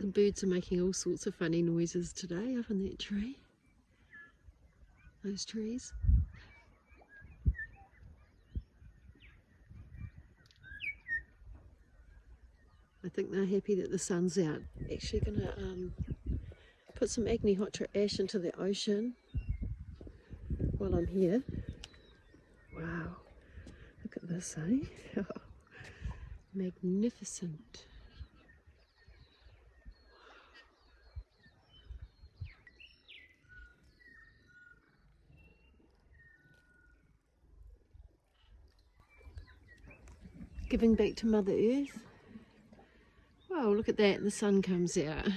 The birds are making all sorts of funny noises today up in that tree. Those trees. I think they're happy that the sun's out. Actually gonna put some Agnihotra ash into the ocean while I'm here. Wow, look at this, eh? Magnificent. Giving back to Mother Earth. Wow, look at that, the sun comes out.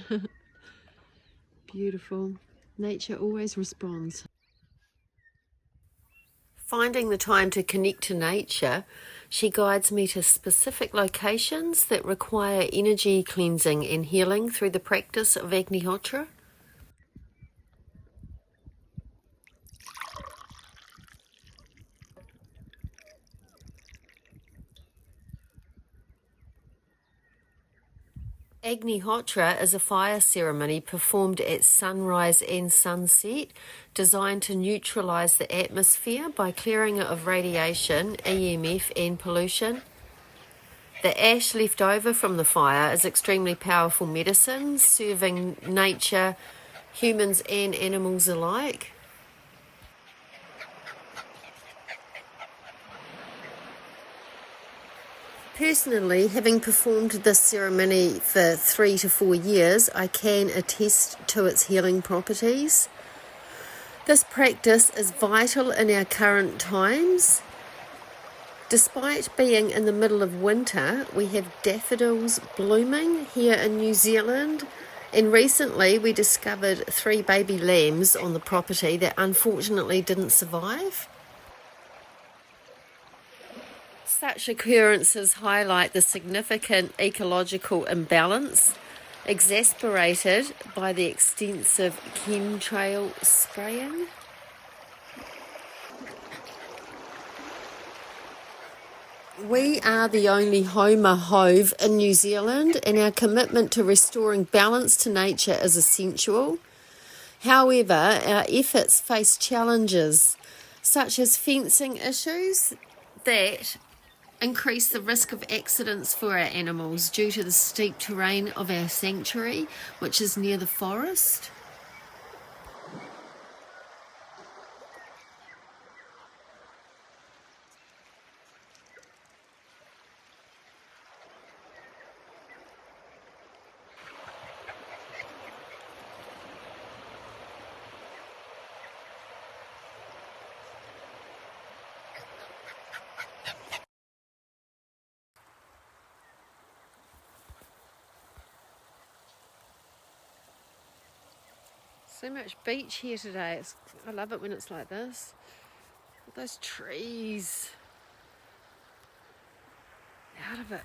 Beautiful. Nature always responds. Finding the time to connect to nature, she guides me to specific locations that require energy cleansing and healing through the practice of Agnihotra. Agnihotra is a fire ceremony performed at sunrise and sunset, designed to neutralize the atmosphere by clearing it of radiation, EMF and pollution. The ash left over from the fire is extremely powerful medicine, serving nature, humans and animals alike. Personally, having performed this ceremony for 3 to 4 years, I can attest to its healing properties. This practice is vital in our current times. Despite being in the middle of winter, we have daffodils blooming here in New Zealand, and recently we discovered 3 baby lambs on the property that unfortunately didn't survive. Such occurrences highlight the significant ecological imbalance exacerbated by the extensive chemtrail spraying. We are the only Homa Hove in New Zealand, and our commitment to restoring balance to nature is essential. However, our efforts face challenges such as fencing issues that increase the risk of accidents for our animals due to the steep terrain of our sanctuary, which is near the forest. So much beach here today. I love it when it's like this. Those trees. Out of it.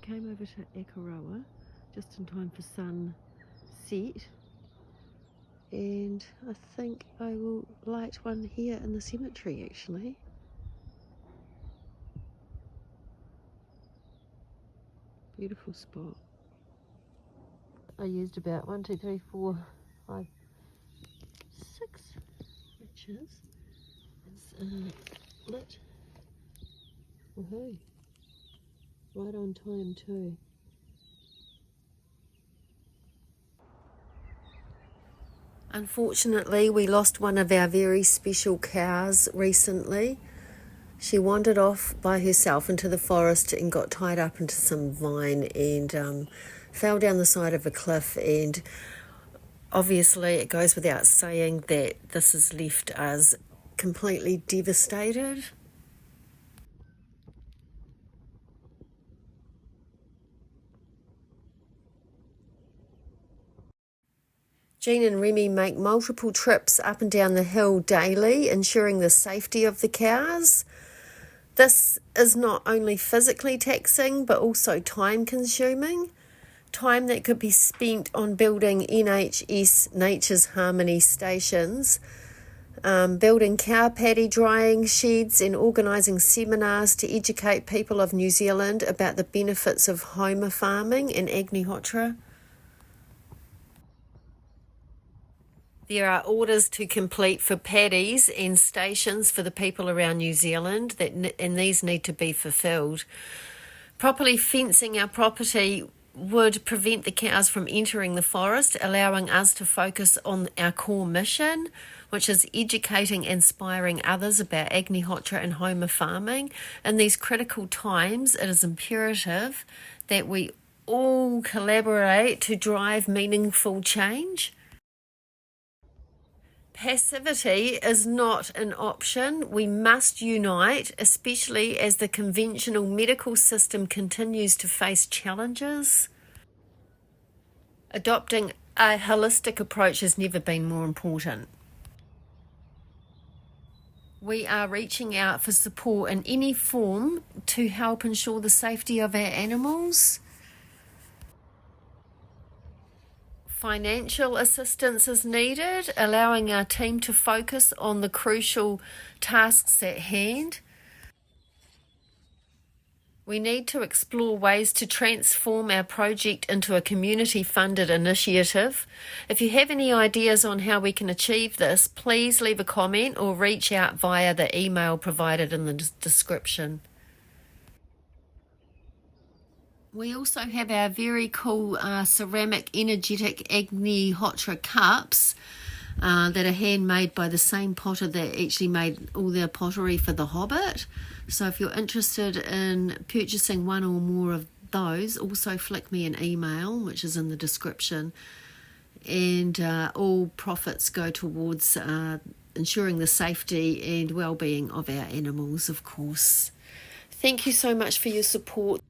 Came over to Agnihotra just in time for sunset, and I think I will light one here in the cemetery actually. Beautiful spot. I used about 1, 2, 3, 4, 5, 6 witches. It's lit. Woohoo! Right on time too. Unfortunately, we lost one of our very special cows recently. She wandered off by herself into the forest and got tied up into some vine and fell down the side of a cliff, and obviously it goes without saying that this has left us completely devastated. Jean and Remy make multiple trips up and down the hill daily, ensuring the safety of the cows. This is not only physically taxing, but also time-consuming. Time that could be spent on building NHS Nature's Harmony stations, building cow paddy drying sheds and organising seminars to educate people of New Zealand about the benefits of Homer farming and Agnihotra. There are orders to complete for paddies and stations for the people around New Zealand, and these need to be fulfilled. Properly fencing our property would prevent the cows from entering the forest, allowing us to focus on our core mission, which is educating and inspiring others about Agnihotra and Homer farming. In these critical times, it is imperative that we all collaborate to drive meaningful change. Passivity is not an option. We must unite, especially as the conventional medical system continues to face challenges. Adopting a holistic approach has never been more important. We are reaching out for support in any form to help ensure the safety of our animals. Financial assistance is needed, allowing our team to focus on the crucial tasks at hand. We need to explore ways to transform our project into a community-funded initiative. If you have any ideas on how we can achieve this, please leave a comment or reach out via the email provided in the description. We also have our very cool ceramic energetic Agnihotra cups that are handmade by the same potter that actually made all their pottery for The Hobbit. So if you're interested in purchasing one or more of those, also flick me an email, which is in the description. And all profits go towards ensuring the safety and well-being of our animals, of course. Thank you so much for your support.